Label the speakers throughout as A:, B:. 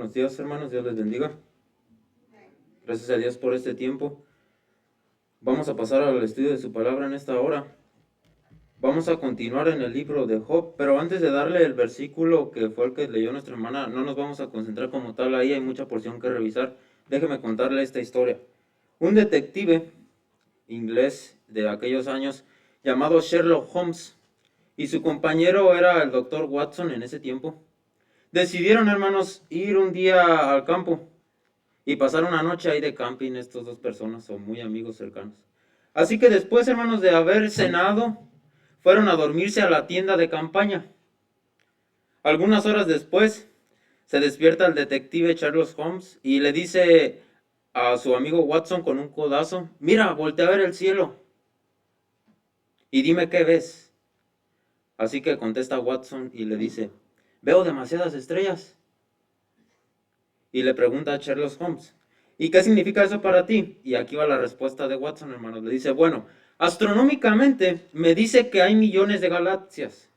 A: buenos días, hermanos, Dios les bendiga. Gracias a Dios por este tiempo. Vamos a pasar al estudio de su palabra en esta hora. Vamos a continuar en el libro de Job, pero antes de darle el versículo que fue el que leyó nuestra hermana, no nos vamos a concentrar como tal ahí, hay mucha porción que revisar. Déjeme contarle esta historia. Un detective inglés de aquellos años llamado Sherlock Holmes y su compañero era el doctor Watson en ese tiempo. Decidieron, hermanos, ir un día al campo y pasar una noche ahí de camping. Estos dos personas son muy amigos cercanos. Así que después, hermanos, de haber cenado, fueron a dormirse a la tienda de campaña. Algunas horas después, se despierta el detective Sherlock Holmes y le dice a su amigo Watson con un codazo: mira, voltea a ver el cielo y dime qué ves. Así que contesta Watson y le dice: veo demasiadas estrellas. Y le pregunta a Sherlock Holmes: ¿y qué significa eso para ti? Y aquí va la respuesta de Watson, hermanos. Le dice: bueno, astronómicamente me dice que hay millones de galaxias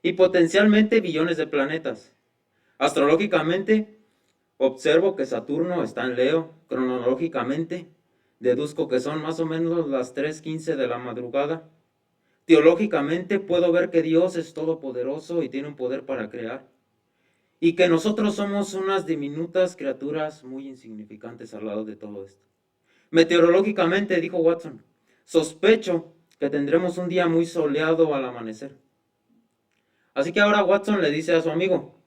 A: y potencialmente billones de planetas. Astrológicamente observo que Saturno está en Leo. Cronológicamente deduzco que son más o menos las 3:15 de la madrugada. Teológicamente puedo ver que Dios es todopoderoso y tiene un poder para crear, y que nosotros somos unas diminutas criaturas muy insignificantes al lado de todo esto. Meteorológicamente, dijo Watson, sospecho que tendremos un día muy soleado al amanecer. Así que ahora Watson le dice a su amigo: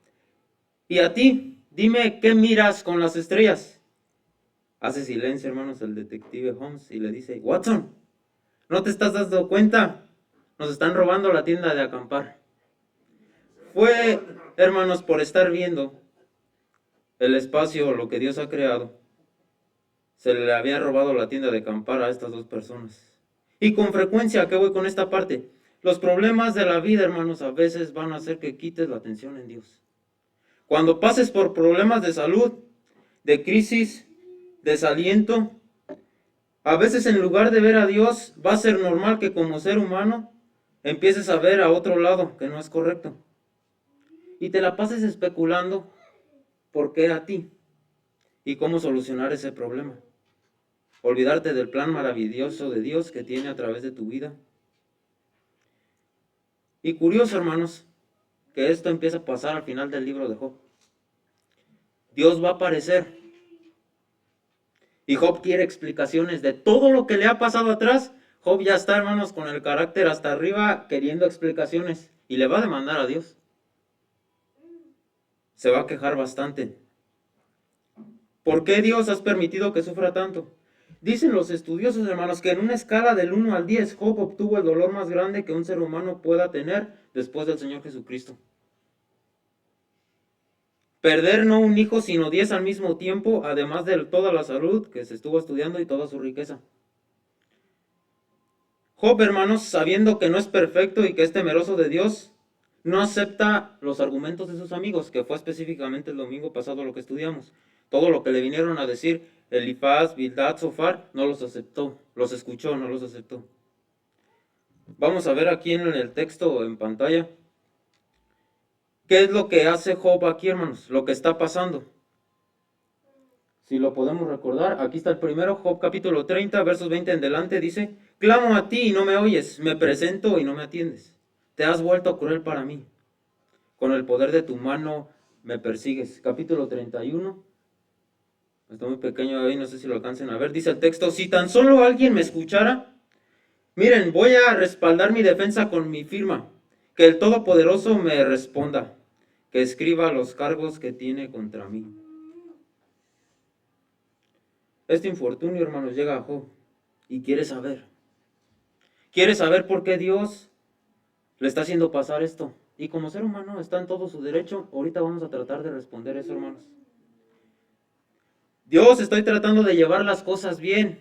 A: ¿y a ti? Dime qué miras con las estrellas. Hace silencio, hermanos, el detective Holmes y le dice: Watson, ¿no te estás dando cuenta? Nos están robando la tienda de acampar. Fue, hermanos, por estar viendo el espacio, lo que Dios ha creado, se le había robado la tienda de acampar a estas dos personas. Y con frecuencia, ¿qué voy con esta parte? Los problemas de la vida, hermanos, a veces van a hacer que quites la atención en Dios. Cuando pases por problemas de salud, de crisis, desaliento, a veces en lugar de ver a Dios, va a ser normal que como ser humano empieces a ver a otro lado que no es correcto. Y te la pases especulando por qué a ti y cómo solucionar ese problema. Olvidarte del plan maravilloso de Dios que tiene a través de tu vida. Y curioso, hermanos, que esto empieza a pasar al final del libro de Job. Dios va a aparecer y Job quiere explicaciones de todo lo que le ha pasado atrás. Job ya está, hermanos, con el carácter hasta arriba queriendo explicaciones y le va a demandar a Dios. Se va a quejar bastante. ¿Por qué Dios has permitido que sufra tanto? Dicen los estudiosos, hermanos, que en una escala del 1 al 10, Job obtuvo el dolor más grande que un ser humano pueda tener después del Señor Jesucristo. Perder no un hijo, sino 10 al mismo tiempo, además de toda la salud que se estuvo estudiando y toda su riqueza. Job, hermanos, sabiendo que no es perfecto y que es temeroso de Dios, no acepta los argumentos de sus amigos, que fue específicamente el domingo pasado lo que estudiamos. Todo lo que le vinieron a decir Elifaz, Bildad, Zofar, no los aceptó, los escuchó, no los aceptó. Vamos a ver aquí en el texto en pantalla qué es lo que hace Job aquí, hermanos, lo que está pasando. Si lo podemos recordar, aquí está el primero, Job capítulo 30, versos 20 en delante, dice: clamo a ti y no me oyes, me presento y no me atiendes. Te has vuelto cruel para mí, con el poder de tu mano me persigues. Capítulo 31, está muy pequeño ahí, no sé si lo alcancen a ver, dice el texto: si tan solo alguien me escuchara, miren, voy a respaldar mi defensa con mi firma, que el Todopoderoso me responda, que escriba los cargos que tiene contra mí. Este infortunio, hermanos, llega a Job y quiere saber. Quiere saber por qué Dios le está haciendo pasar esto. Y como ser humano está en todo su derecho. Ahorita vamos a tratar de responder eso, hermanos. Dios, estoy tratando de llevar las cosas bien.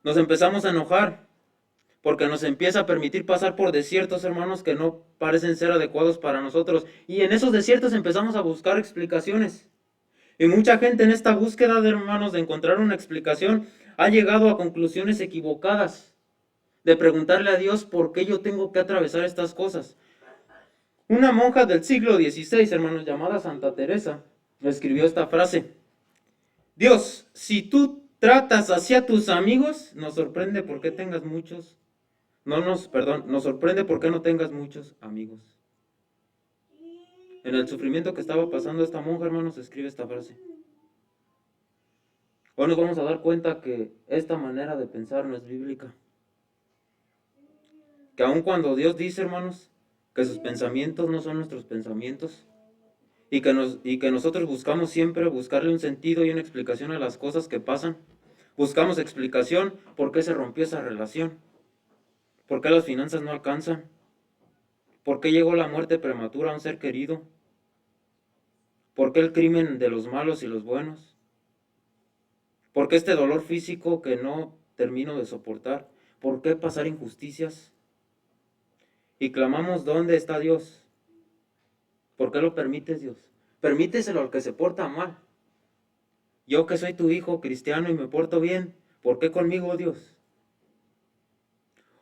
A: Nos empezamos a enojar porque nos empieza a permitir pasar por desiertos, hermanos, que no parecen ser adecuados para nosotros. Y en esos desiertos empezamos a buscar explicaciones. Y mucha gente en esta búsqueda de, hermanos, de encontrar una explicación, ha llegado a conclusiones equivocadas, de preguntarle a Dios por qué yo tengo que atravesar estas cosas. Una monja del siglo XVI, hermanos, llamada Santa Teresa, escribió esta frase: Dios, si tú tratas así a tus amigos, nos sorprende por qué tengas muchos, nos sorprende por qué no tengas muchos amigos. En el sufrimiento que estaba pasando esta monja, hermanos, escribe esta frase. Hoy nos vamos a dar cuenta que esta manera de pensar no es bíblica. Que aun cuando Dios dice, hermanos, que sus pensamientos no son nuestros pensamientos, y que nosotros buscamos siempre buscarle un sentido y una explicación a las cosas que pasan. Buscamos explicación por qué se rompió esa relación, por qué las finanzas no alcanzan, por qué llegó la muerte prematura a un ser querido, por qué el crimen de los malos y los buenos, por qué este dolor físico que no termino de soportar, por qué pasar injusticias. Y clamamos: ¿dónde está Dios? ¿Por qué lo permites, Dios? Permíteselo al que se porta mal. Yo que soy tu hijo cristiano y me porto bien, ¿por qué conmigo, Dios?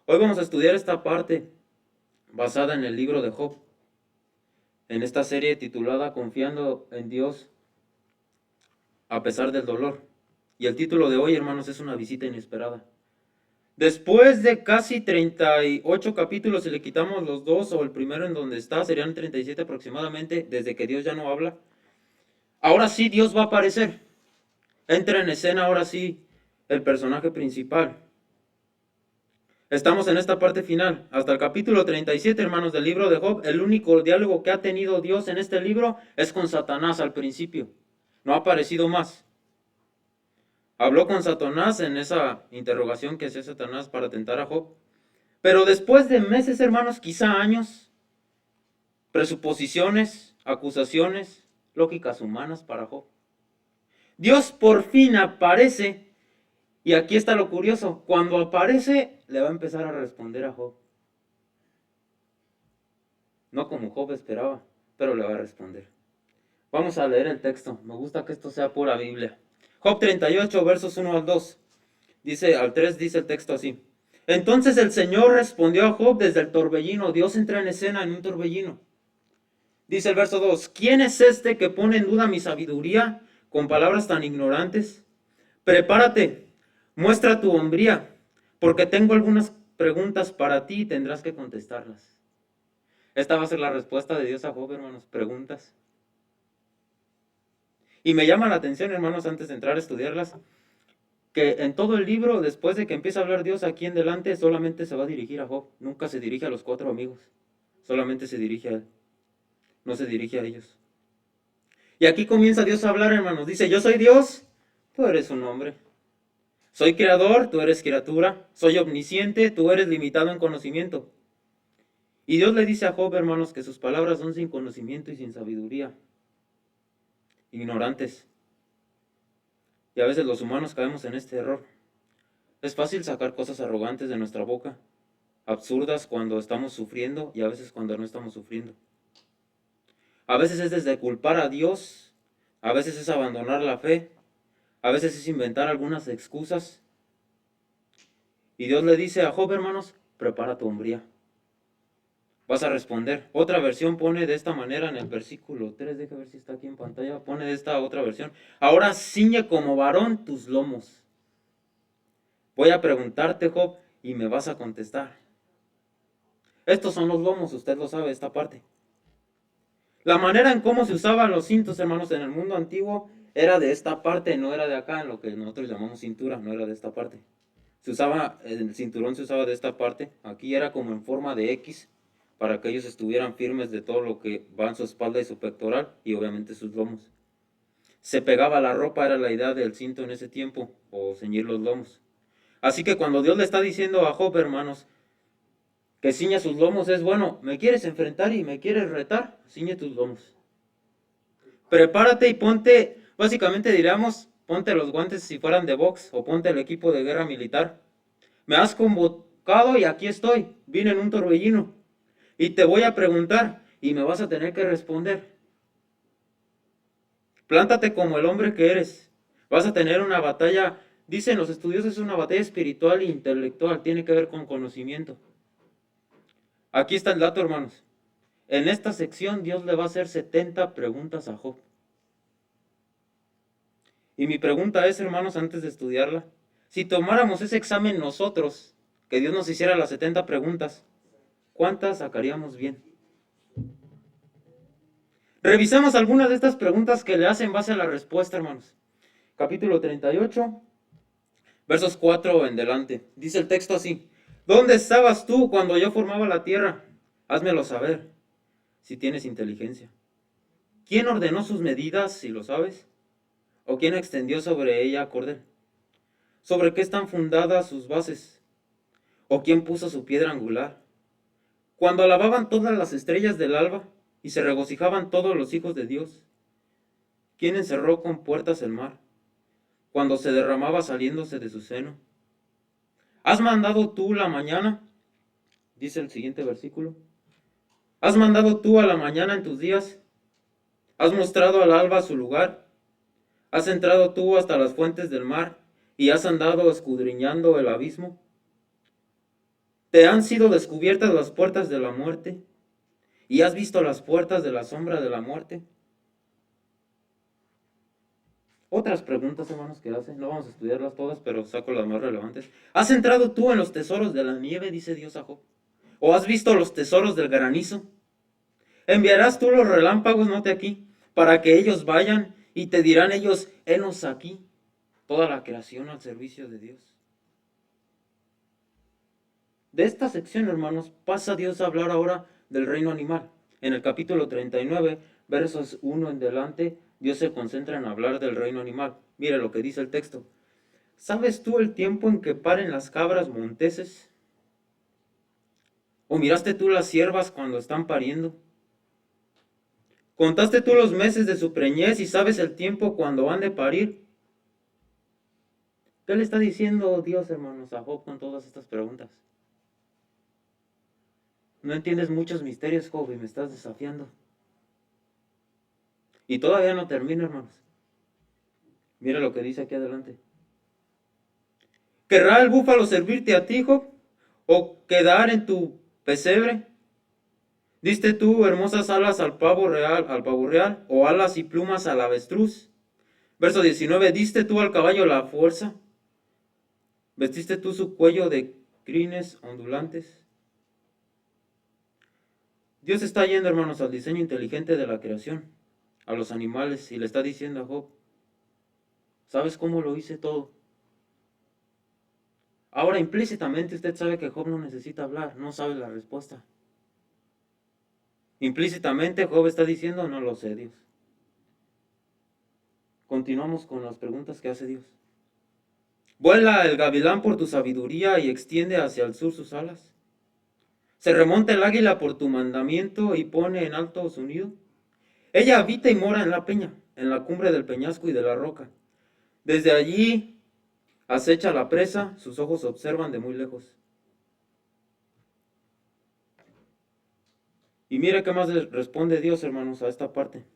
A: Hoy vamos a estudiar esta parte basada en el libro de Job, en esta serie titulada Confiando en Dios a pesar del dolor. Y el título de hoy, hermanos, es Una visita inesperada. Después de casi 38 capítulos, si le quitamos los dos o el primero en donde está, serían 37 aproximadamente, desde que Dios ya no habla. Ahora sí Dios va a aparecer. Entra en escena ahora sí el personaje principal. Estamos en esta parte final, hasta el capítulo 37, hermanos, del libro de Job. El único diálogo que ha tenido Dios en este libro es con Satanás al principio. No ha aparecido más. Habló con Satanás en esa interrogación que hacía Satanás para tentar a Job. Pero después de meses, hermanos, quizá años, presuposiciones, acusaciones, lógicas humanas para Job, Dios por fin aparece. Y aquí está lo curioso: cuando aparece, le va a empezar a responder a Job. No como Job esperaba, pero le va a responder. Vamos a leer el texto. Me gusta que esto sea pura Biblia. Job 38, versos 1 al 2. Dice, al 3 dice el texto así: Entonces el Señor respondió a Job desde el torbellino. Dios entra en escena en un torbellino. Dice el verso 2: ¿Quién es este que pone en duda mi sabiduría con palabras tan ignorantes? Prepárate, muestra tu hombría, porque tengo algunas preguntas para ti y tendrás que contestarlas. Esta va a ser la respuesta de Dios a Job, hermanos. Preguntas. Y me llama la atención, hermanos, antes de entrar a estudiarlas, que en todo el libro, después de que empieza a hablar Dios aquí en delante, solamente se va a dirigir a Job. Nunca se dirige a los 4 amigos. Solamente se dirige a él. No se dirige a ellos. Y aquí comienza Dios a hablar, hermanos. Dice: yo soy Dios, tú eres un hombre. Soy creador, tú eres criatura. Soy omnisciente, tú eres limitado en conocimiento. Y Dios le dice a Job, hermanos, que sus palabras son sin conocimiento y sin sabiduría. Ignorantes. Y a veces los humanos caemos en este error. Es fácil sacar cosas arrogantes de nuestra boca, absurdas cuando estamos sufriendo y a veces cuando no estamos sufriendo. A veces es desde culpar a Dios, a veces es abandonar la fe, a veces es inventar algunas excusas. Y Dios le dice a Job, hermanos: prepara tu hombría. Vas a responder. Otra versión pone de esta manera en el versículo 3, deja ver si está aquí en pantalla, pone de esta otra versión: ahora ciñe como varón tus lomos. Voy a preguntarte, Job, y me vas a contestar. Estos son los lomos, usted lo sabe, esta parte. La manera en cómo se usaban los cintos, hermanos, en el mundo antiguo era de esta parte, no era de acá, en lo que nosotros llamamos cintura, no era de esta parte. El cinturón se usaba de esta parte, aquí era como en forma de X, para que ellos estuvieran firmes de todo lo que va en su espalda y su pectoral, y obviamente sus lomos. Se pegaba la ropa, era la idea del cinto en ese tiempo, o ceñir los lomos. Así que cuando Dios le está diciendo a Job, hermanos, que ciña sus lomos, es bueno: ¿me quieres enfrentar y me quieres retar? Ciñe tus lomos. Prepárate y ponte, básicamente diríamos, ponte los guantes si fueran de box, o ponte el equipo de guerra militar. Me has convocado y aquí estoy, vine en un torbellino. Y te voy a preguntar y me vas a tener que responder. Plántate como el hombre que eres. Vas a tener una batalla, dicen los estudiosos, es una batalla espiritual e intelectual, tiene que ver con conocimiento. Aquí está el dato, hermanos. En esta sección Dios le va a hacer 70 preguntas a Job. Y mi pregunta es, hermanos, antes de estudiarla, si tomáramos ese examen nosotros, que Dios nos hiciera las 70 preguntas, ¿cuántas sacaríamos bien? Revisemos algunas de estas preguntas que le hacen base a la respuesta, hermanos. Capítulo 38, versos 4 en delante. Dice el texto así: ¿Dónde estabas tú cuando yo formaba la tierra? Házmelo saber, si tienes inteligencia. ¿Quién ordenó sus medidas, si lo sabes? ¿O quién extendió sobre ella cordel? ¿Sobre qué están fundadas sus bases? ¿O quién puso su piedra angular? Cuando alababan todas las estrellas del alba y se regocijaban todos los hijos de Dios. ¿Quién encerró con puertas el mar cuando se derramaba saliéndose de su seno? ¿Has mandado tú la mañana? Dice el siguiente versículo. ¿Has mandado tú a la mañana en tus días? ¿Has mostrado al alba su lugar? ¿Has entrado tú hasta las fuentes del mar y has andado escudriñando el abismo? ¿Te han sido descubiertas las puertas de la muerte y has visto las puertas de la sombra de la muerte? Otras preguntas, hermanos, que hacen, no vamos a estudiarlas todas, pero saco las más relevantes. ¿Has entrado tú en los tesoros de la nieve, dice Dios a Job? ¿O has visto los tesoros del granizo? ¿Enviarás tú los relámpagos, note aquí, para que ellos vayan y te dirán ellos, henos aquí, toda la creación al servicio de Dios? De esta sección, hermanos, pasa Dios a hablar ahora del reino animal. En el capítulo 39, versos 1 en delante, Dios se concentra en hablar del reino animal. Mire lo que dice el texto. ¿Sabes tú el tiempo en que paren las cabras monteses? ¿O miraste tú las ciervas cuando están pariendo? ¿Contaste tú los meses de su preñez y sabes el tiempo cuando han de parir? ¿Qué le está diciendo Dios, hermanos, a Job con todas estas preguntas? No entiendes muchos misterios, Job, y me estás desafiando. Y todavía no termino, hermanos. Mira lo que dice aquí adelante. ¿Querrá el búfalo servirte a ti, Job? ¿O quedar en tu pesebre? ¿Diste tú hermosas alas al pavo real, o alas y plumas al avestruz? Verso 19, ¿diste tú al caballo la fuerza? ¿Vestiste tú su cuello de crines ondulantes? Dios está yendo, hermanos, al diseño inteligente de la creación, a los animales, y le está diciendo a Job, ¿sabes cómo lo hice todo? Ahora, implícitamente usted sabe que Job no necesita hablar, no sabe la respuesta. Implícitamente Job está diciendo, no lo sé, Dios. Continuamos con las preguntas que hace Dios. ¿Vuela el gavilán por tu sabiduría y extiende hacia el sur sus alas? ¿Se remonta el águila por tu mandamiento y pone en alto su nido? Ella habita y mora en la peña, en la cumbre del peñasco y de la roca. Desde allí acecha la presa, sus ojos observan de muy lejos. Y mire qué más responde Dios, hermanos, a esta parte.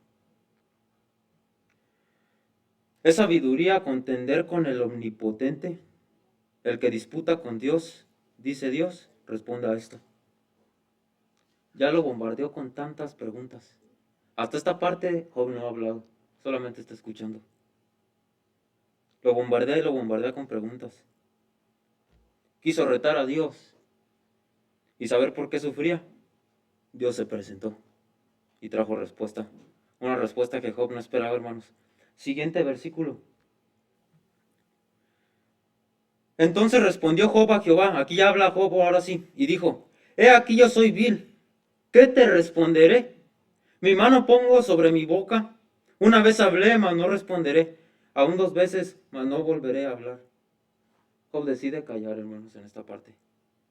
A: ¿Es sabiduría contender con el omnipotente? El que disputa con Dios, dice Dios, responda a esto. Ya lo bombardeó con tantas preguntas. Hasta esta parte Job no ha hablado, solamente está escuchando. Lo bombardea y lo bombardea con preguntas. Quiso retar a Dios y saber por qué sufría. Dios se presentó y trajo respuesta. Una respuesta que Job no esperaba, hermanos. Siguiente versículo. Entonces respondió Job a Jehová, aquí ya habla Job ahora sí, y dijo, he aquí yo soy vil, ¿qué te responderé? Mi mano pongo sobre mi boca, una vez hablé, mas no responderé, aún 2 veces, mas no volveré a hablar. Job decide callar, hermanos, en esta parte.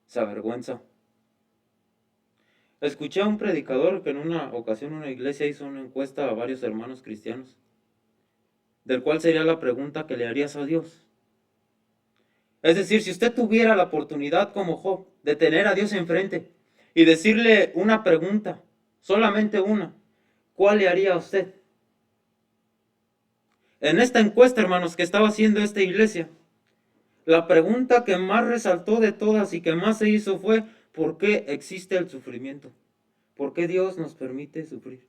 A: Se avergüenza. Escuché a un predicador que en una ocasión una iglesia hizo una encuesta a varios hermanos cristianos, del cual sería la pregunta que le harías a Dios. Es decir, si usted tuviera la oportunidad como Job de tener a Dios enfrente y decirle una pregunta, solamente una, ¿cuál le haría a usted? En esta encuesta, hermanos, que estaba haciendo esta iglesia, la pregunta que más resaltó de todas y que más se hizo fue, ¿por qué existe el sufrimiento? ¿Por qué Dios nos permite sufrir?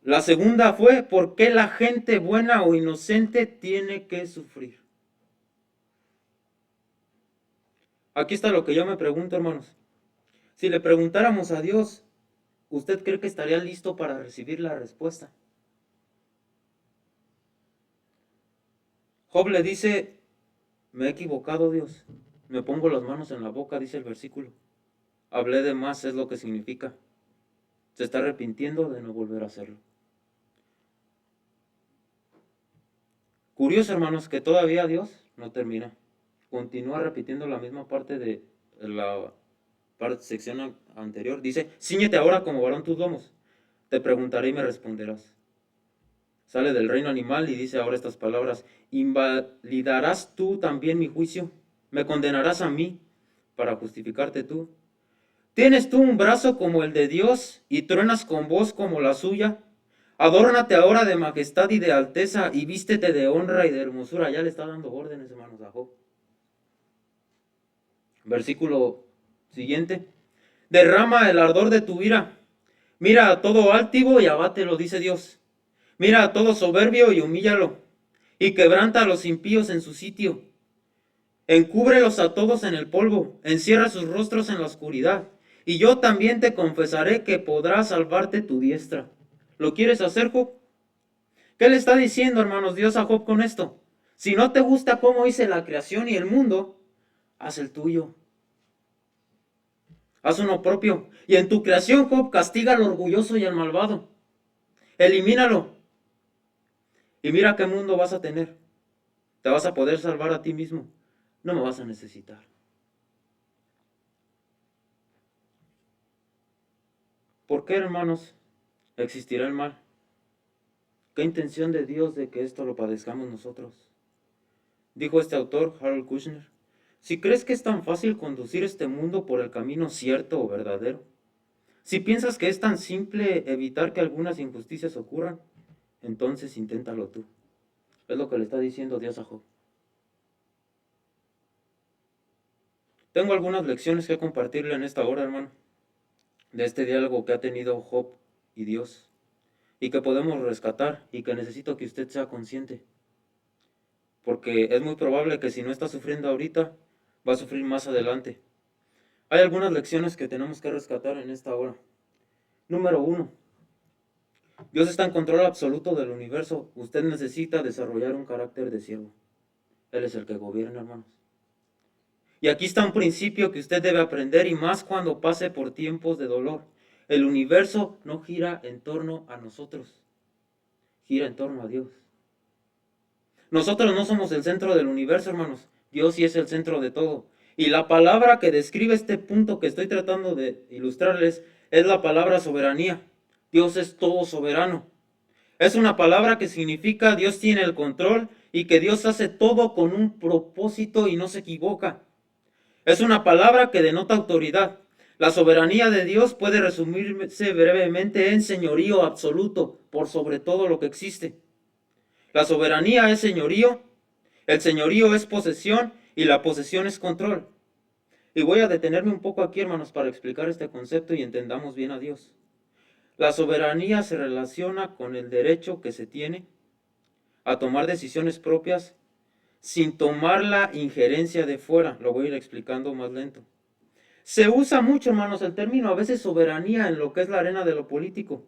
A: La segunda fue, ¿por qué la gente buena o inocente tiene que sufrir? Aquí está lo que yo me pregunto, hermanos. Si le preguntáramos a Dios, ¿usted cree que estaría listo para recibir la respuesta? Job le dice, me he equivocado, Dios. Me pongo las manos en la boca, dice el versículo. Hablé de más, es lo que significa. Se está arrepintiendo de no volver a hacerlo. Curioso, hermanos, que todavía Dios no termina. Continúa repitiendo la misma parte de la sección anterior. Dice, cíñete ahora como varón tus lomos. Te preguntaré y me responderás. Sale del reino animal y dice ahora estas palabras, ¿invalidarás tú también mi juicio? ¿Me condenarás a mí para justificarte tú? ¿Tienes tú un brazo como el de Dios y truenas con voz como la suya? Adórnate ahora de majestad y de alteza y vístete de honra y de hermosura. Ya le está dando órdenes, hermanos, a Job. Versículo siguiente. Derrama el ardor de tu ira. Mira a todo altivo y abátelo, dice Dios. Mira a todo soberbio y humíllalo. Y quebranta a los impíos en su sitio. Encúbrelos a todos en el polvo. Encierra sus rostros en la oscuridad. Y yo también te confesaré que podrá salvarte tu diestra. ¿Lo quieres hacer, Job? ¿Qué le está diciendo, hermanos, Dios a Job con esto? Si no te gusta cómo hice la creación y el mundo, haz el tuyo. Haz uno propio. Y en tu creación, Job, castiga al orgulloso y al malvado. Elimínalo. Y mira qué mundo vas a tener. Te vas a poder salvar a ti mismo. No me vas a necesitar. ¿Por qué, hermanos, existirá el mal? ¿Qué intención de Dios de que esto lo padezcamos nosotros? Dijo este autor, Harold Kushner, si crees que es tan fácil conducir este mundo por el camino cierto o verdadero, si piensas que es tan simple evitar que algunas injusticias ocurran, entonces inténtalo tú. Es lo que le está diciendo Dios a Job. Tengo algunas lecciones que compartirle en esta hora, hermano, de este diálogo que ha tenido Job y Dios, y que podemos rescatar, y que necesito que usted sea consciente. Porque es muy probable que si no está sufriendo ahorita, va a sufrir más adelante. Hay algunas lecciones que tenemos que rescatar en esta hora. Número 1. Dios está en control absoluto del universo. Usted necesita desarrollar un carácter de siervo. Él es el que gobierna, hermanos. Y aquí está un principio que usted debe aprender, y más cuando pase por tiempos de dolor. El universo no gira en torno a nosotros, gira en torno a Dios. Nosotros no somos el centro del universo, hermanos. Dios sí es el centro de todo. Y la palabra que describe este punto que estoy tratando de ilustrarles es la palabra soberanía. Dios es todo soberano. Es una palabra que significa Dios tiene el control y que Dios hace todo con un propósito y no se equivoca. Es una palabra que denota autoridad. La soberanía de Dios puede resumirse brevemente en señorío absoluto por sobre todo lo que existe. La soberanía es señorío, el señorío es posesión y la posesión es control. Y voy a detenerme un poco aquí, hermanos, para explicar este concepto y entendamos bien a Dios. La soberanía se relaciona con el derecho que se tiene a tomar decisiones propias sin tomar la injerencia de fuera. Lo voy a ir explicando más lento. Se usa mucho, hermanos, el término a veces soberanía en lo que es la arena de lo político.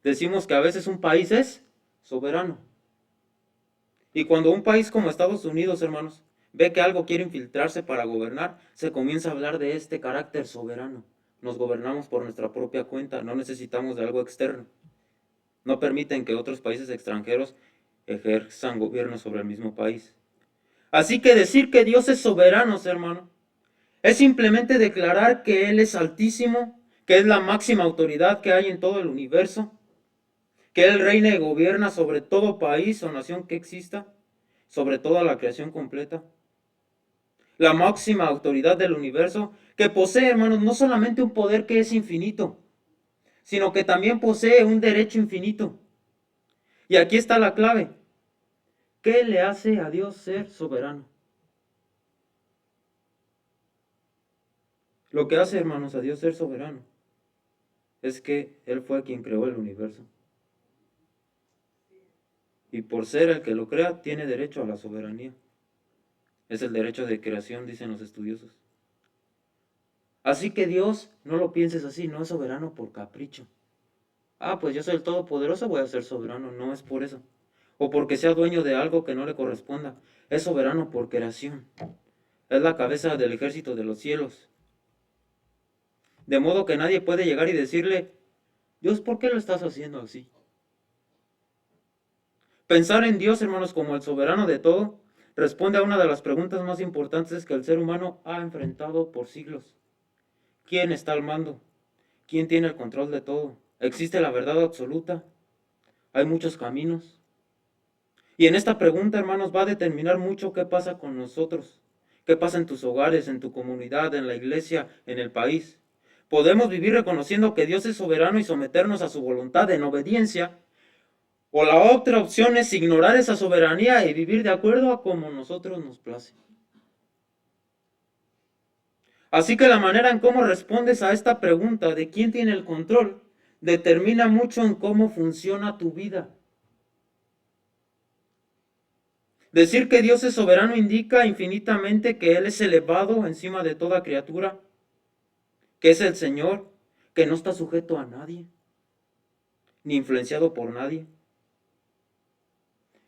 A: Decimos que a veces un país es soberano. Y cuando un país como Estados Unidos, hermanos, ve que algo quiere infiltrarse para gobernar, se comienza a hablar de este carácter soberano. Nos gobernamos por nuestra propia cuenta, no necesitamos de algo externo. No permiten que otros países extranjeros ejerzan gobierno sobre el mismo país. Así que decir que Dios es soberano, hermano, es simplemente declarar que Él es altísimo, que es la máxima autoridad que hay en todo el universo, que Él reina y gobierna sobre todo país o nación que exista, sobre toda la creación completa. La máxima autoridad del universo, que posee, hermanos, no solamente un poder que es infinito, sino que también posee un derecho infinito. Y aquí está la clave. ¿Qué le hace a Dios ser soberano? Lo que hace, hermanos, a Dios ser soberano es que Él fue quien creó el universo. y por ser el que lo crea, tiene derecho a la soberanía. Es el derecho de creación, dicen los estudiosos. Así que Dios, no lo pienses así, no es soberano por capricho. Pues yo soy el Todopoderoso, voy a ser soberano. No es por eso. O porque sea dueño de algo que no le corresponda. Es soberano por creación. Es la cabeza del ejército de los cielos. De modo que nadie puede llegar y decirle, Dios, ¿por qué lo estás haciendo así? Pensar en Dios, hermanos, como el soberano de todo, responde a una de las preguntas más importantes que el ser humano ha enfrentado por siglos. ¿Quién está al mando? ¿Quién tiene el control de todo? ¿Existe la verdad absoluta? ¿Hay muchos caminos? Y en esta pregunta, hermanos, va a determinar mucho qué pasa con nosotros, qué pasa en tus hogares, en tu comunidad, en la iglesia, en el país. Podemos vivir reconociendo que Dios es soberano y someternos a su voluntad en obediencia, o la otra opción es ignorar esa soberanía y vivir de acuerdo a como nosotros nos place. Así que la manera en cómo respondes a esta pregunta de quién tiene el control determina mucho en cómo funciona tu vida. Decir que Dios es soberano indica infinitamente que Él es elevado encima de toda criatura, que es el Señor, que no está sujeto a nadie, ni influenciado por nadie.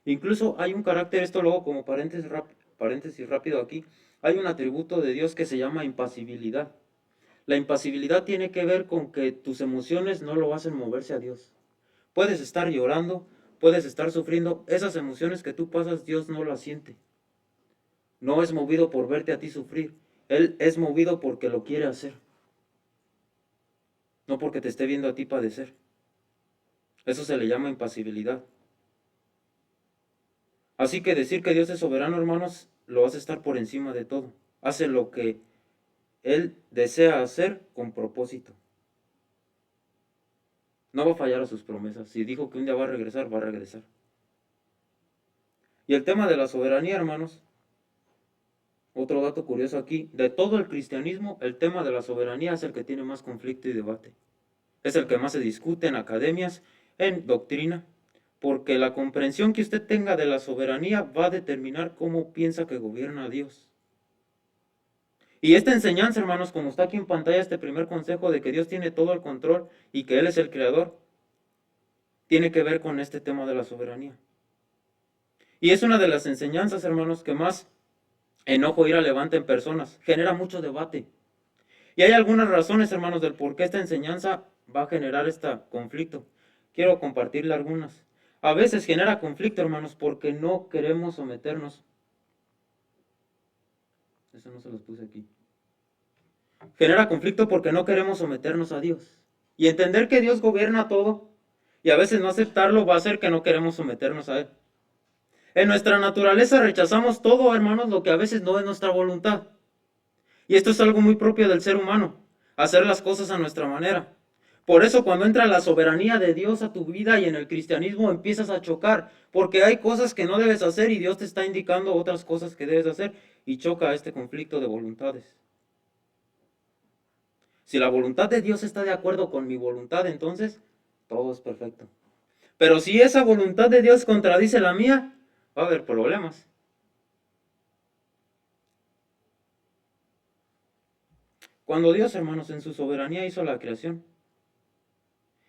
A: Incluso hay un carácter, esto luego como paréntesis rápido aquí, hay un atributo de Dios que se llama impasibilidad. La impasibilidad tiene que ver con que tus emociones no lo hacen moverse a Dios. Puedes estar llorando, puedes estar sufriendo, esas emociones que tú pasas, Dios no las siente. No es movido por verte a ti sufrir, Él es movido porque lo quiere hacer, no porque te esté viendo a ti padecer. Eso se le llama impasibilidad. Así que decir que Dios es soberano, hermanos, lo hace estar por encima de todo. Hace lo que Él desea hacer con propósito. No va a fallar a sus promesas. Si dijo que un día va a regresar, va a regresar. Y el tema de la soberanía, hermanos, otro dato curioso aquí, de todo el cristianismo, el tema de la soberanía es el que tiene más conflicto y debate. Es el que más se discute en academias, en doctrina, porque la comprensión que usted tenga de la soberanía va a determinar cómo piensa que gobierna Dios. Y esta enseñanza, hermanos, como está aquí en pantalla, este primer consejo de que Dios tiene todo el control y que Él es el creador, tiene que ver con este tema de la soberanía. Y es una de las enseñanzas, hermanos, que más enojo ira levanta en personas. Genera mucho debate. Y hay algunas razones, hermanos, del por qué esta enseñanza va a generar este conflicto. Quiero compartirle algunas. A veces genera conflicto, hermanos, porque no queremos someternos. Eso no se los puse aquí. Genera conflicto porque no queremos someternos a Dios. Y entender que Dios gobierna todo y a veces no aceptarlo va a hacer que no queremos someternos a Él. En nuestra naturaleza rechazamos todo, hermanos, lo que a veces no es nuestra voluntad. Y esto es algo muy propio del ser humano, hacer las cosas a nuestra manera. Por eso cuando entra la soberanía de Dios a tu vida y en el cristianismo empiezas a chocar, porque hay cosas que no debes hacer y Dios te está indicando otras cosas que debes hacer y choca este conflicto de voluntades. Si la voluntad de Dios está de acuerdo con mi voluntad, entonces todo es perfecto. Pero si esa voluntad de Dios contradice la mía, va a haber problemas. Cuando Dios, hermanos, en su soberanía hizo la creación,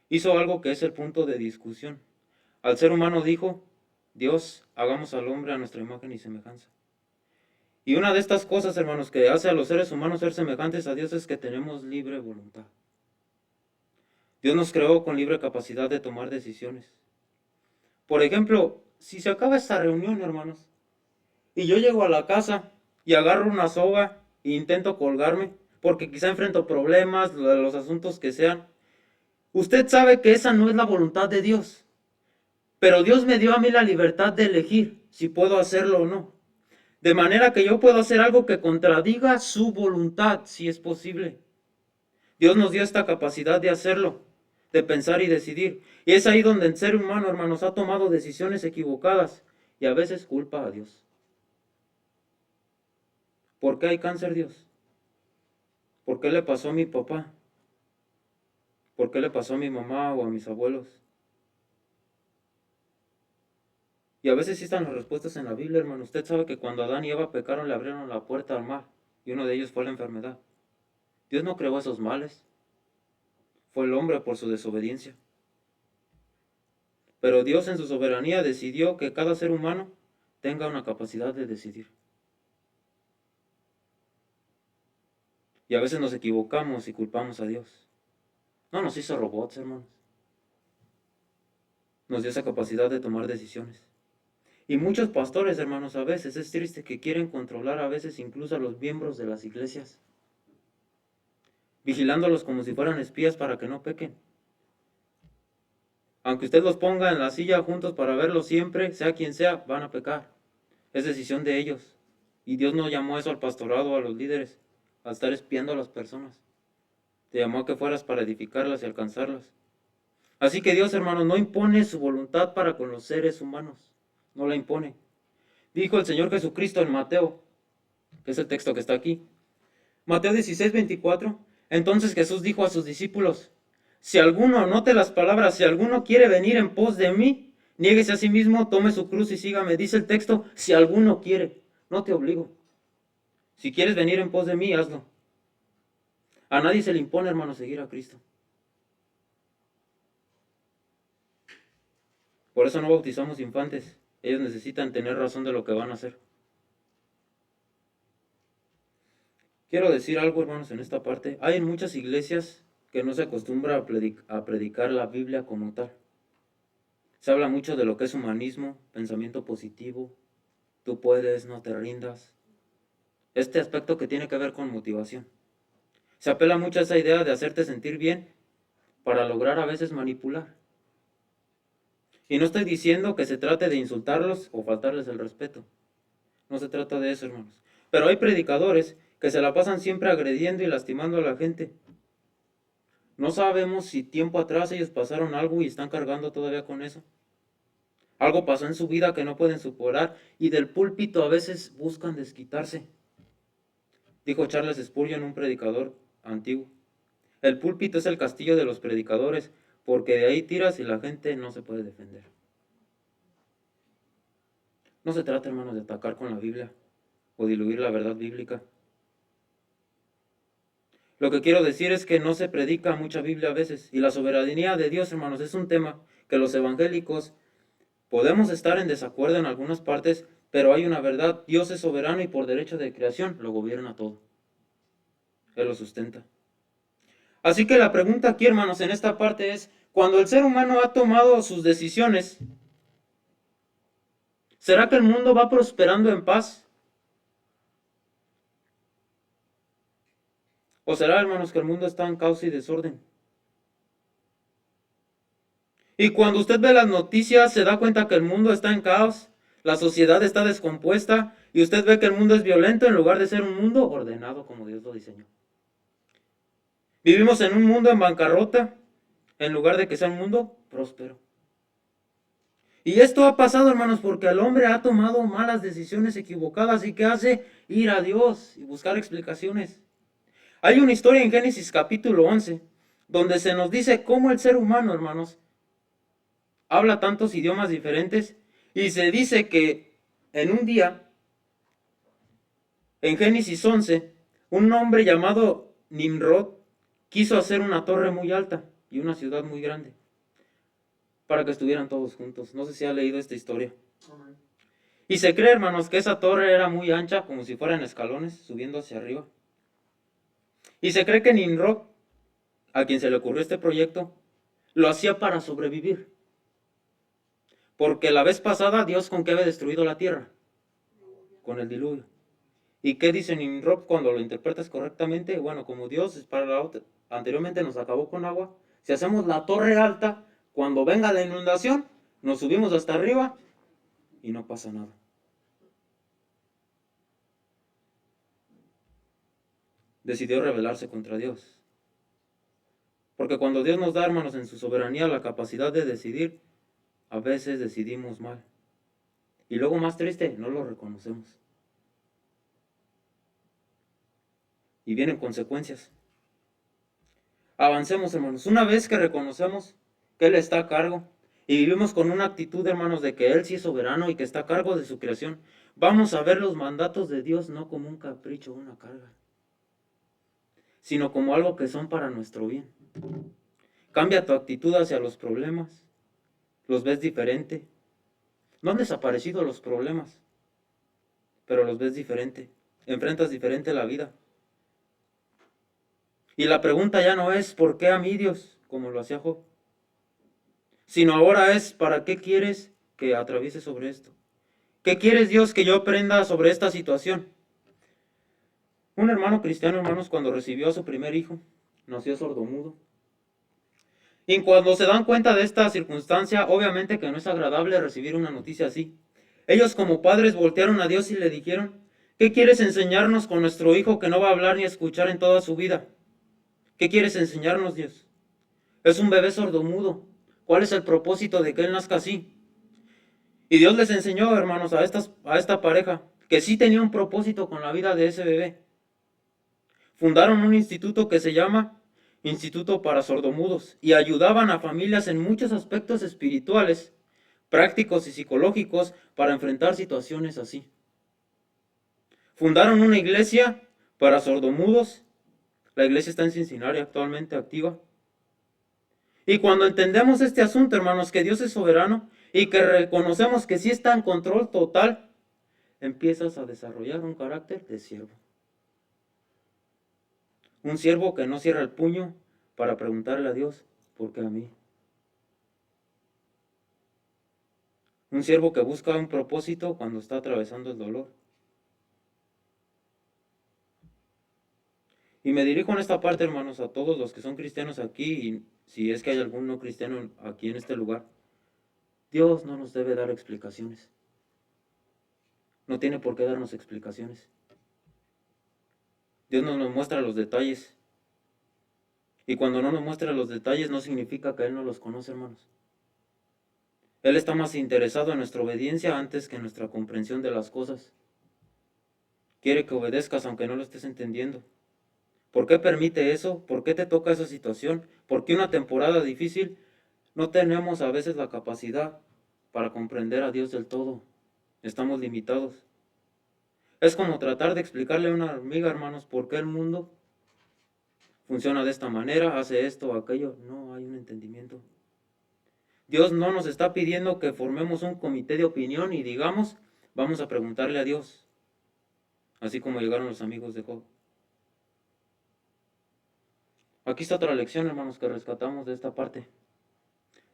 A: hizo algo que es el punto de discusión. Al ser humano dijo, Dios, hagamos al hombre a nuestra imagen y semejanza. Y una de estas cosas, hermanos, que hace a los seres humanos ser semejantes a Dios es que tenemos libre voluntad. Dios nos creó con libre capacidad de tomar decisiones. Por ejemplo, si se acaba esta reunión, hermanos, y yo llego a la casa y agarro una soga e intento colgarme, porque quizá enfrento problemas, los asuntos que sean, usted sabe que esa no es la voluntad de Dios. Pero Dios me dio a mí la libertad de elegir si puedo hacerlo o no. De manera que yo puedo hacer algo que contradiga su voluntad, si es posible. Dios nos dio esta capacidad de hacerlo, de pensar y decidir. Y es ahí donde el ser humano, hermanos, ha tomado decisiones equivocadas y a veces culpa a Dios. ¿Por qué hay cáncer, Dios? ¿Por qué le pasó a mi papá? ¿Por qué le pasó a mi mamá o a mis abuelos? Y a veces sí están las respuestas en la Biblia, hermano. Usted sabe que cuando Adán y Eva pecaron le abrieron la puerta al mal. Y uno de ellos fue la enfermedad. Dios no creó esos males. Fue el hombre por su desobediencia. Pero Dios en su soberanía decidió que cada ser humano tenga una capacidad de decidir. Y a veces nos equivocamos y culpamos a Dios. No nos hizo robots, hermanos. Nos dio esa capacidad de tomar decisiones. Y muchos pastores, hermanos, a veces es triste que quieren controlar a veces incluso a los miembros de las iglesias, vigilándolos como si fueran espías para que no pequen. Aunque usted los ponga en la silla juntos para verlos siempre, sea quien sea, van a pecar. Es decisión de ellos. Y Dios no llamó eso al pastorado o a los líderes, a estar espiando a las personas. Te llamó a que fueras para edificarlas y alcanzarlas. Así que Dios, hermanos, no impone su voluntad para con los seres humanos. No la impone. Dijo el Señor Jesucristo en Mateo, que es el texto que está aquí. Mateo 16:24. Entonces Jesús dijo a sus discípulos: si alguno, note las palabras, si alguno quiere venir en pos de mí, niéguese a sí mismo, tome su cruz y sígame. Dice el texto, si alguno quiere, no te obligo. Si quieres venir en pos de mí, hazlo. A nadie se le impone, hermano, seguir a Cristo. Por eso no bautizamos infantes. Ellos necesitan tener razón de lo que van a hacer. Quiero decir algo, hermanos, en esta parte. Hay en muchas iglesias que no se acostumbra a predicar la Biblia como tal. Se habla mucho de lo que es humanismo, pensamiento positivo, tú puedes, no te rindas. Este aspecto que tiene que ver con motivación. Se apela mucho a esa idea de hacerte sentir bien para lograr a veces manipular. Y no estoy diciendo que se trate de insultarlos o faltarles el respeto. No se trata de eso, hermanos. Pero hay predicadores que se la pasan siempre agrediendo y lastimando a la gente. No sabemos si tiempo atrás ellos pasaron algo y están cargando todavía con eso. Algo pasó en su vida que no pueden superar y del púlpito a veces buscan desquitarse. Dijo Charles Spurgeon, un predicador antiguo. El púlpito es el castillo de los predicadores, porque de ahí tiras y la gente no se puede defender. No se trata, hermanos, de atacar con la Biblia o diluir la verdad bíblica. Lo que quiero decir es que no se predica mucha Biblia a veces, y la soberanía de Dios, hermanos, es un tema que los evangélicos podemos estar en desacuerdo en algunas partes, pero hay una verdad: Dios es soberano y por derecho de creación lo gobierna todo. Él lo sustenta. Así que la pregunta aquí, hermanos, en esta parte es, cuando el ser humano ha tomado sus decisiones, ¿será que el mundo va prosperando en paz? ¿O será, hermanos, que el mundo está en caos y desorden? Y cuando usted ve las noticias, se da cuenta que el mundo está en caos, la sociedad está descompuesta, y usted ve que el mundo es violento en lugar de ser un mundo ordenado como Dios lo diseñó. Vivimos en un mundo en bancarrota, en lugar de que sea un mundo próspero. Y esto ha pasado, hermanos, porque el hombre ha tomado malas decisiones equivocadas. ¿Y qué hace? Ir a Dios y buscar explicaciones. Hay una historia en Génesis capítulo 11, donde se nos dice cómo el ser humano, hermanos, habla tantos idiomas diferentes, y se dice que en un día, en Génesis 11, un hombre llamado Nimrod quiso hacer una torre muy alta y una ciudad muy grande para que estuvieran todos juntos. No sé si ha leído esta historia. Y se cree, hermanos, que esa torre era muy ancha, como si fueran escalones subiendo hacia arriba. Y se cree que Nimrod, a quien se le ocurrió este proyecto, lo hacía para sobrevivir. Porque la vez pasada, Dios, ¿con qué había destruido la tierra? Con el diluvio. ¿Y qué dice Nimrod cuando lo interpretas correctamente? Bueno, como Dios para la otra, anteriormente nos acabó con agua, si hacemos la torre alta, cuando venga la inundación, nos subimos hasta arriba y no pasa nada. Decidió rebelarse contra Dios. Porque cuando Dios nos da, hermanos, en su soberanía la capacidad de decidir, a veces decidimos mal. Y luego, más triste, no lo reconocemos. Y vienen consecuencias. Avancemos, hermanos. Una vez que reconocemos que Él está a cargo y vivimos con una actitud, hermanos, de que Él sí es soberano y que está a cargo de su creación, vamos a ver los mandatos de Dios no como un capricho o una carga, sino como algo que son para nuestro bien. Cambia tu actitud hacia los problemas, los ves diferente. No han desaparecido los problemas, pero los ves diferente. Enfrentas diferente la vida. Y la pregunta ya no es ¿por qué a mí Dios? Como lo hacía Job. Sino ahora es ¿para qué quieres que atraviese sobre esto? ¿Qué quieres Dios que yo aprenda sobre esta situación? Un hermano cristiano, hermanos, cuando recibió a su primer hijo, nació sordomudo. Y cuando se dan cuenta de esta circunstancia, obviamente que no es agradable recibir una noticia así. Ellos como padres voltearon a Dios y le dijeron, ¿qué quieres enseñarnos con nuestro hijo que no va a hablar ni escuchar en toda su vida? ¿Qué quieres enseñarnos, Dios? Es un bebé sordomudo. ¿Cuál es el propósito de que él nazca así? Y Dios les enseñó, hermanos, a esta pareja, que sí tenía un propósito con la vida de ese bebé. Fundaron un instituto que se llama Instituto para Sordomudos y ayudaban a familias en muchos aspectos espirituales, prácticos y psicológicos para enfrentar situaciones así. Fundaron una iglesia para sordomudos. La iglesia está en Cincinnati actualmente activa. Y cuando entendemos este asunto, hermanos, que Dios es soberano y que reconocemos que sí está en control total, empiezas a desarrollar un carácter de siervo. Un siervo que no cierra el puño para preguntarle a Dios, ¿por qué a mí? Un siervo que busca un propósito cuando está atravesando el dolor. Y me dirijo en esta parte, hermanos, a todos los que son cristianos aquí, y si es que hay algún no cristiano aquí en este lugar. Dios no nos debe dar explicaciones. No tiene por qué darnos explicaciones. Dios no nos muestra los detalles. Y cuando no nos muestra los detalles no significa que Él no los conoce, hermanos. Él está más interesado en nuestra obediencia antes que en nuestra comprensión de las cosas. Quiere que obedezcas aunque no lo estés entendiendo. ¿Por qué permite eso? ¿Por qué te toca esa situación? ¿Por qué una temporada difícil? No tenemos a veces la capacidad para comprender a Dios del todo. Estamos limitados. Es como tratar de explicarle a una hormiga, hermanos, por qué el mundo funciona de esta manera, hace esto o aquello. No hay un entendimiento. Dios no nos está pidiendo que formemos un comité de opinión y digamos, vamos a preguntarle a Dios. Así como llegaron los amigos de Job. Aquí está otra lección, hermanos, que rescatamos de esta parte.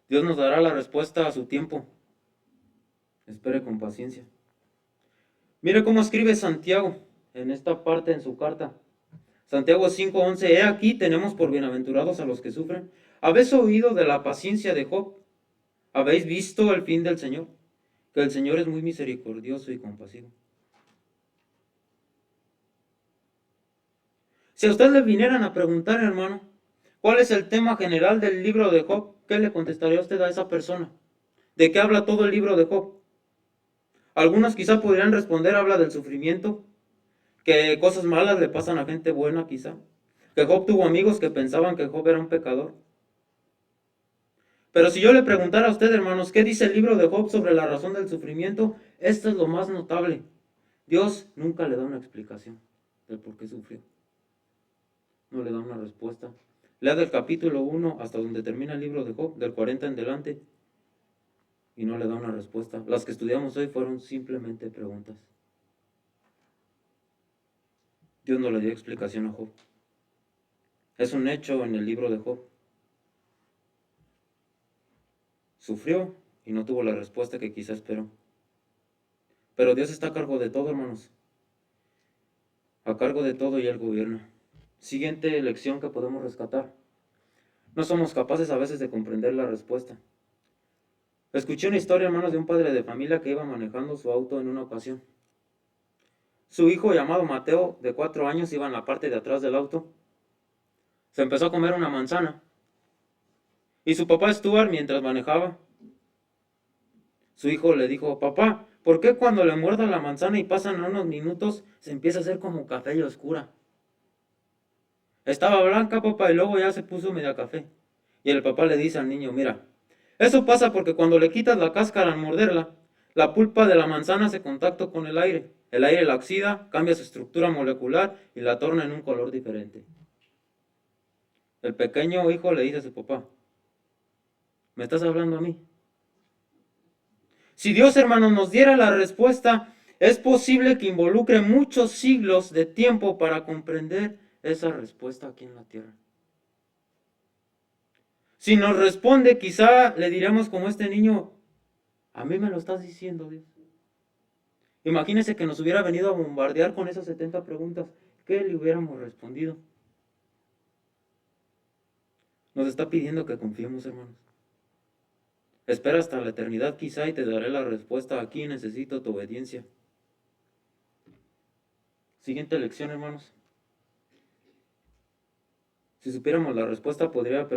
A: Dios nos dará la respuesta a su tiempo. Espere con paciencia. Mire cómo escribe Santiago en esta parte en su carta. Santiago 5:11. He aquí tenemos por bienaventurados a los que sufren. ¿Habéis oído de la paciencia de Job? ¿Habéis visto el fin del Señor? Que el Señor es muy misericordioso y compasivo. Si a usted le vinieran a preguntar, hermano, ¿cuál es el tema general del libro de Job? ¿Qué le contestaría usted a esa persona? ¿De qué habla todo el libro de Job? Algunos quizá podrían responder, habla del sufrimiento, que cosas malas le pasan a gente buena quizá, que Job tuvo amigos que pensaban que Job era un pecador. Pero si yo le preguntara a usted, hermanos, ¿qué dice el libro de Job sobre la razón del sufrimiento? Esto es lo más notable. Dios nunca le da una explicación del por qué sufrió. No le da una respuesta. Lea del capítulo 1 hasta donde termina el libro de Job, del 40 en delante, y no le da una respuesta. Las que estudiamos hoy fueron simplemente preguntas. Dios no le dio explicación a Job. Es un hecho en el libro de Job. Sufrió y no tuvo la respuesta que quizá esperó. Pero Dios está a cargo de todo, hermanos. A cargo de todo y Él gobierna. Siguiente lección que podemos rescatar. No somos capaces a veces de comprender la respuesta. Escuché una historia, hermanos, de un padre de familia que iba manejando su auto en una ocasión. Su hijo, llamado Mateo, de 4 años, iba en la parte de atrás del auto. Se empezó a comer una manzana. Y su papá Stuart, mientras manejaba, su hijo le dijo, papá, ¿por qué cuando le muerda la manzana y pasan unos minutos se empieza a hacer como café y oscura? Estaba blanca, papá, y luego ya se puso media café. Y el papá le dice al niño, mira, Eso pasa porque cuando le quitas la cáscara al morderla, la pulpa de la manzana hace contacto con el aire. El aire la oxida, cambia su estructura molecular y la torna en un color diferente. El pequeño hijo le dice a su papá, ¿me estás hablando a mí? Si Dios, hermanos, nos diera la respuesta, es posible que involucre muchos siglos de tiempo para comprender esa respuesta aquí en la tierra. Si nos responde, quizá le diremos como este niño, a mí me lo estás diciendo, Dios. Imagínese que nos hubiera venido a bombardear con esas 70 preguntas. ¿Qué le hubiéramos respondido? Nos está pidiendo que confiemos, hermanos. Espera hasta la eternidad quizá y te daré la respuesta. Aquí necesito tu obediencia. Siguiente lección, hermanos. Si supiéramos la respuesta podría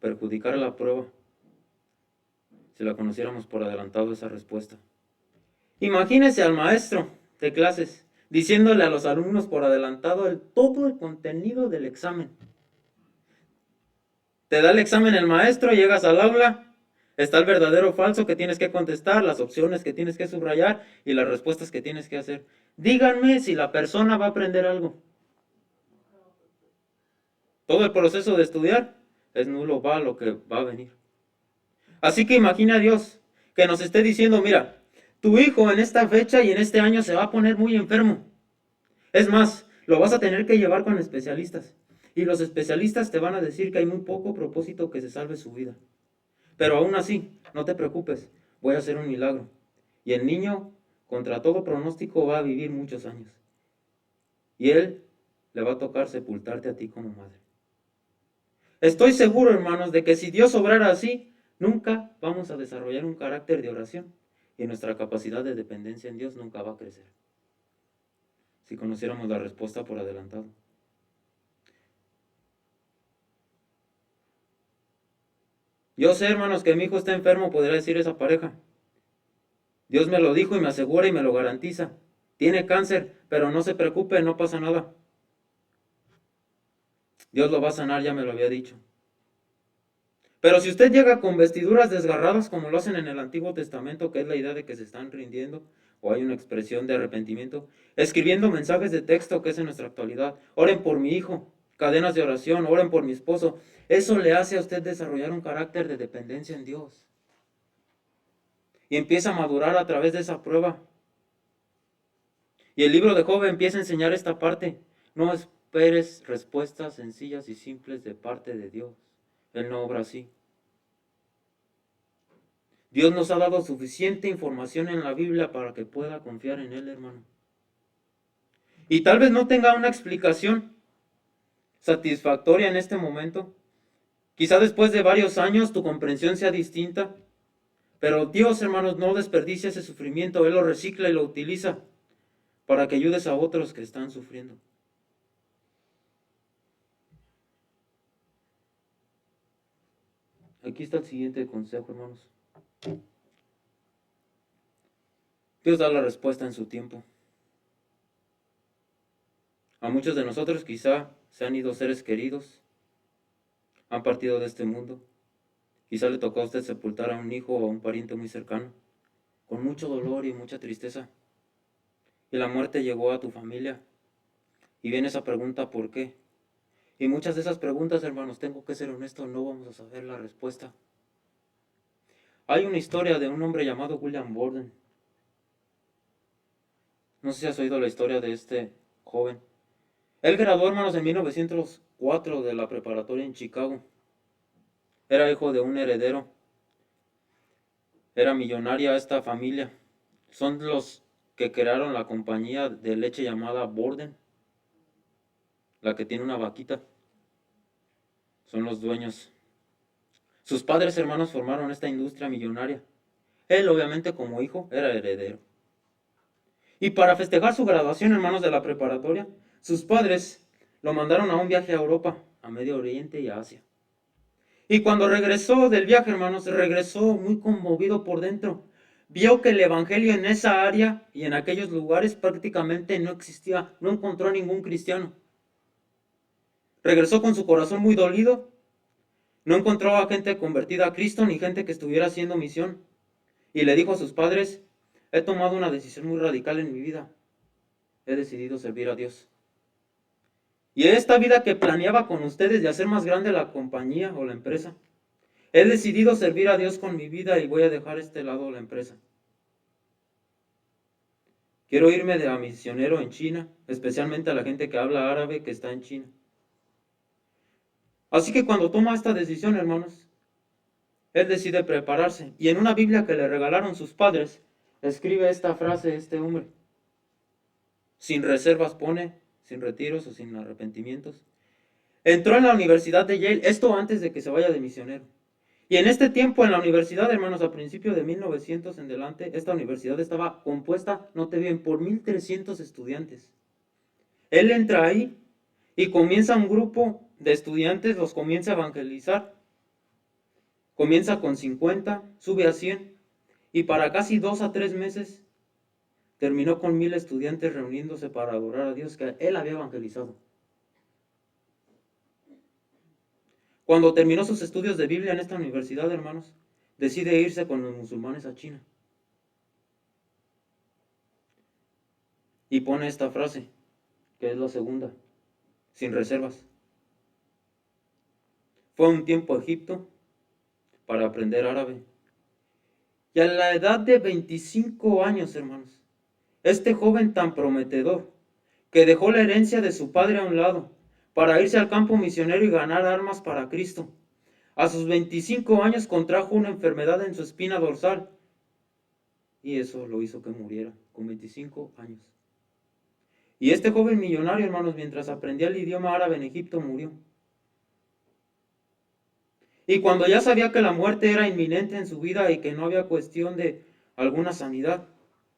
A: perjudicar la prueba. Si la conociéramos por adelantado esa respuesta. Imagínese al maestro de clases diciéndole a los alumnos por adelantado todo el contenido del examen. Te da el examen el maestro, llegas al aula, está el verdadero o falso que tienes que contestar, las opciones que tienes que subrayar y las respuestas que tienes que hacer. Díganme si la persona va a aprender algo. Todo el proceso de estudiar es nulo, va lo que va a venir. Así que imagina a Dios que nos esté diciendo, mira, tu hijo en esta fecha y en este año se va a poner muy enfermo. Es más, lo vas a tener que llevar con especialistas. Y los especialistas te van a decir que hay muy poco propósito que se salve su vida. Pero aún así, no te preocupes, voy a hacer un milagro. Y el niño, contra todo pronóstico, va a vivir muchos años. Y él le va a tocar sepultarte a ti como madre. Estoy seguro, hermanos, de que si Dios obrara así, nunca vamos a desarrollar un carácter de oración. Y nuestra capacidad de dependencia en Dios nunca va a crecer. Si conociéramos la respuesta por adelantado. Yo sé, hermanos, que mi hijo está enfermo, podría decir esa pareja. Dios me lo dijo y me asegura y me lo garantiza. Tiene cáncer, pero no se preocupe, no pasa nada. Dios lo va a sanar, ya me lo había dicho. Pero si usted llega con vestiduras desgarradas como lo hacen en el Antiguo Testamento, que es la idea de que se están rindiendo, o hay una expresión de arrepentimiento, escribiendo mensajes de texto que es en nuestra actualidad, oren por mi hijo, cadenas de oración, oren por mi esposo, eso le hace a usted desarrollar un carácter de dependencia en Dios. Y empieza a madurar a través de esa prueba. Y el libro de Job empieza a enseñar esta parte. No esperes respuestas sencillas y simples de parte de Dios. Él no obra así. Dios nos ha dado suficiente información en la Biblia para que pueda confiar en Él, hermano. Y tal vez no tenga una explicación satisfactoria en este momento. Quizá después de varios años tu comprensión sea distinta. Pero Dios, hermanos, no desperdicia ese sufrimiento. Él lo recicla y lo utiliza para que ayudes a otros que están sufriendo. Aquí está el siguiente consejo, hermanos. Dios da la respuesta en su tiempo. A muchos de nosotros quizá se han ido seres queridos, han partido de este mundo. Quizá le tocó a usted sepultar a un hijo o a un pariente muy cercano, con mucho dolor y mucha tristeza. Y la muerte llegó a tu familia. Y viene esa pregunta, ¿por qué? Y muchas de esas preguntas, hermanos, tengo que ser honesto, no vamos a saber la respuesta. Hay una historia de un hombre llamado William Borden. No sé si has oído la historia de este joven. Él graduó, hermanos, en 1904 de la preparatoria en Chicago. Era hijo de un heredero. Era millonaria esta familia. Son los que crearon la compañía de leche llamada Borden. La que tiene una vaquita. Son los dueños. Sus padres hermanos formaron esta industria millonaria. Él, obviamente, como hijo, era heredero. Y para festejar su graduación, hermanos, de la preparatoria, sus padres lo mandaron a un viaje a Europa, a Medio Oriente y a Asia. Y cuando regresó del viaje, hermanos, regresó muy conmovido por dentro. Vio que el evangelio en esa área y en aquellos lugares prácticamente no existía, no encontró a ningún cristiano. Regresó con su corazón muy dolido No encontró a gente convertida a Cristo ni gente que estuviera haciendo misión. Y le dijo a sus padres, he tomado una decisión muy radical en mi vida. He decidido servir a Dios. Y esta vida que planeaba con ustedes de hacer más grande la compañía o la empresa, he decidido servir a Dios con mi vida y voy a dejar este lado la empresa. Quiero irme de a misionero en China, especialmente a la gente que habla árabe que está en China. Así que cuando toma esta decisión, hermanos, él decide prepararse. Y en una Biblia que le regalaron sus padres, escribe esta frase este hombre. Sin reservas pone, sin retiros o sin arrepentimientos. Entró en la Universidad de Yale, esto antes de que se vaya de misionero. Y en este tiempo en la universidad, hermanos, a principios de 1900 en delante, esta universidad estaba compuesta, note bien, por 1300 estudiantes. Él entra ahí y comienza un grupo de estudiantes, los comienza a evangelizar. Comienza con 50, sube a 100 y para casi 2 a 3 meses terminó con 1000 estudiantes reuniéndose para adorar a Dios que él había evangelizado. Cuando terminó sus estudios de Biblia en esta universidad, hermanos, decide irse con los musulmanes a China. Y pone esta frase, que es la segunda, sin reservas. Fue un tiempo a Egipto para aprender árabe. Y a la edad de 25 años, hermanos, este joven tan prometedor, que dejó la herencia de su padre a un lado, para irse al campo misionero y ganar armas para Cristo. A sus 25 años contrajo una enfermedad en su espina dorsal y eso lo hizo que muriera con 25 años. Y este joven millonario, hermanos, mientras aprendía el idioma árabe en Egipto, murió. Y cuando ya sabía que la muerte era inminente en su vida y que no había cuestión de alguna sanidad,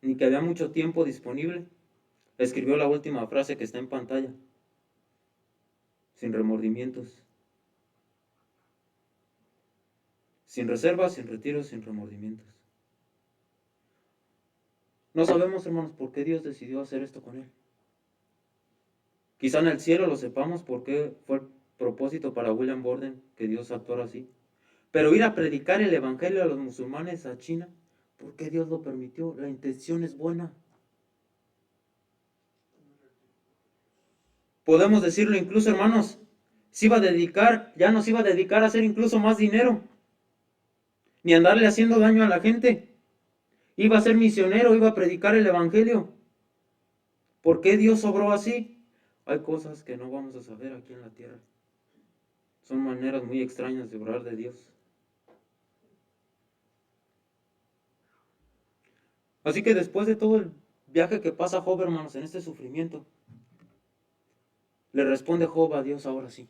A: ni que había mucho tiempo disponible, escribió la última frase que está en pantalla. Sin remordimientos. Sin reservas, sin retiros, sin remordimientos. No sabemos, hermanos, por qué Dios decidió hacer esto con él. Quizá en el cielo lo sepamos por qué fue el propósito para William Borden que Dios actuara así. Pero ir a predicar el evangelio a los musulmanes a China, ¿por qué Dios lo permitió? La intención es buena. Podemos decirlo incluso, hermanos, ya nos iba a dedicar a hacer incluso más dinero, ni andarle haciendo daño a la gente. Iba a ser misionero, iba a predicar el evangelio. ¿Por qué Dios obró así? Hay cosas que no vamos a saber aquí en la tierra. Son maneras muy extrañas de obrar de Dios. Así que después de todo el viaje que pasa Job, hermanos, en este sufrimiento, le responde Job a Dios ahora sí.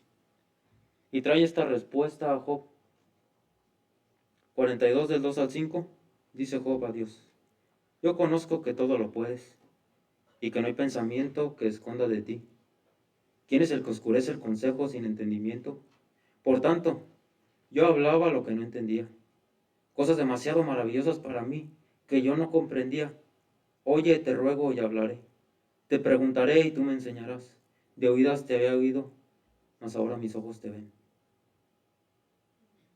A: Y trae esta respuesta a Job. 42 del 2 al 5, dice Job a Dios. Yo conozco que todo lo puedes y que no hay pensamiento que esconda de ti. ¿Quién es el que oscurece el consejo sin entendimiento? Por tanto, yo hablaba lo que no entendía. Cosas demasiado maravillosas para mí que yo no comprendía. Oye, te ruego y hablaré. Te preguntaré y tú me enseñarás. De oídas te había oído, mas ahora mis ojos te ven.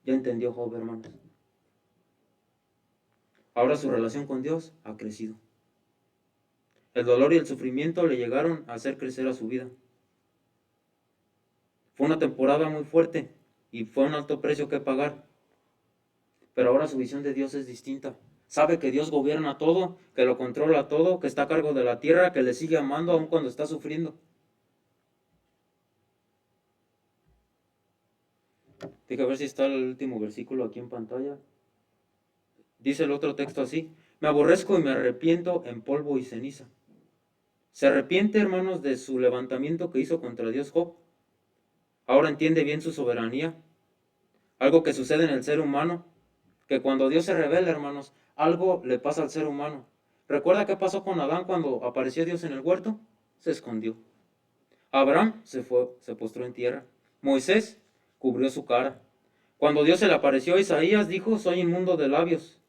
A: Ya entendió Job, hermanos. Ahora su relación con Dios ha crecido. El dolor y el sufrimiento le llegaron a hacer crecer a su vida. Fue una temporada muy fuerte y fue un alto precio que pagar. Pero ahora su visión de Dios es distinta. Sabe que Dios gobierna todo, que lo controla todo, que está a cargo de la tierra, que le sigue amando aun cuando está sufriendo. Deja ver si está el último versículo aquí en pantalla. Dice el otro texto así: me aborrezco y me arrepiento en polvo y ceniza. Se arrepiente, hermanos, de su levantamiento que hizo contra Dios Job. Ahora entiende bien su soberanía. Algo que sucede en el ser humano, que cuando Dios se revela, hermanos, algo le pasa al ser humano. ¿Recuerda qué pasó con Adán cuando apareció Dios en el huerto? Se escondió. Abraham se postró en tierra. Moisés cubrió su cara. Cuando Dios se le apareció a Isaías, dijo: soy inmundo de labios.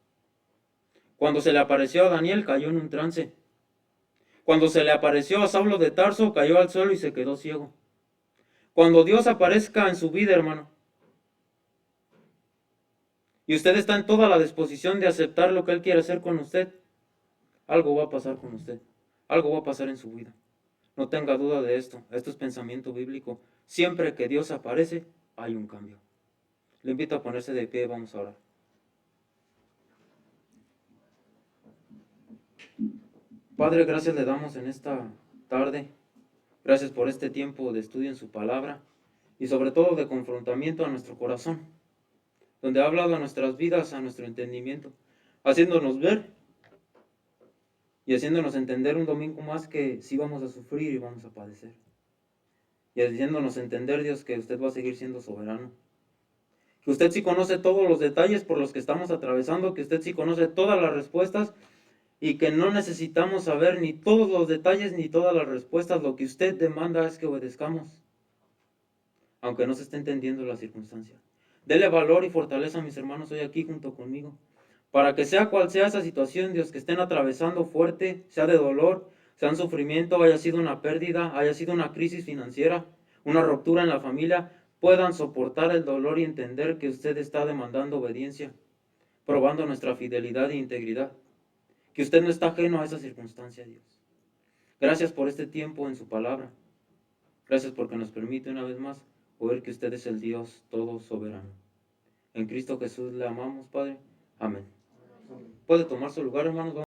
A: Cuando se le apareció a Daniel, cayó en un trance. Cuando se le apareció a Saulo de Tarso, cayó al suelo y se quedó ciego. Cuando Dios aparezca en su vida, hermano, y usted está en toda la disposición de aceptar lo que Él quiere hacer con usted, algo va a pasar con usted. Algo va a pasar en su vida. No tenga duda de esto. Esto es pensamiento bíblico. Siempre que Dios aparece, hay un cambio. Le invito a ponerse de pie, vamos a orar. Padre, gracias le damos en esta tarde. Gracias por este tiempo de estudio en su palabra y sobre todo de confrontamiento a nuestro corazón, donde ha hablado a nuestras vidas, a nuestro entendimiento, haciéndonos ver y haciéndonos entender un domingo más que sí vamos a sufrir y vamos a padecer. Y haciéndonos entender, Dios, que usted va a seguir siendo soberano. Que usted sí conoce todos los detalles por los que estamos atravesando, que usted sí conoce todas las respuestas y que no necesitamos saber ni todos los detalles ni todas las respuestas. Lo que usted demanda es que obedezcamos, aunque no se esté entendiendo la circunstancia. Dele valor y fortaleza a mis hermanos hoy aquí junto conmigo, para que sea cual sea esa situación, Dios, que estén atravesando fuerte, sea de dolor, sea un sufrimiento, haya sido una pérdida, haya sido una crisis financiera, una ruptura en la familia, puedan soportar el dolor y entender que usted está demandando obediencia, probando nuestra fidelidad e integridad, que usted no está ajeno a esa circunstancia, Dios. Gracias por este tiempo en su palabra. Gracias porque nos permite una vez más oír que usted es el Dios todo soberano. En Cristo Jesús le amamos, Padre. Amén. Puede tomar su lugar, hermanos.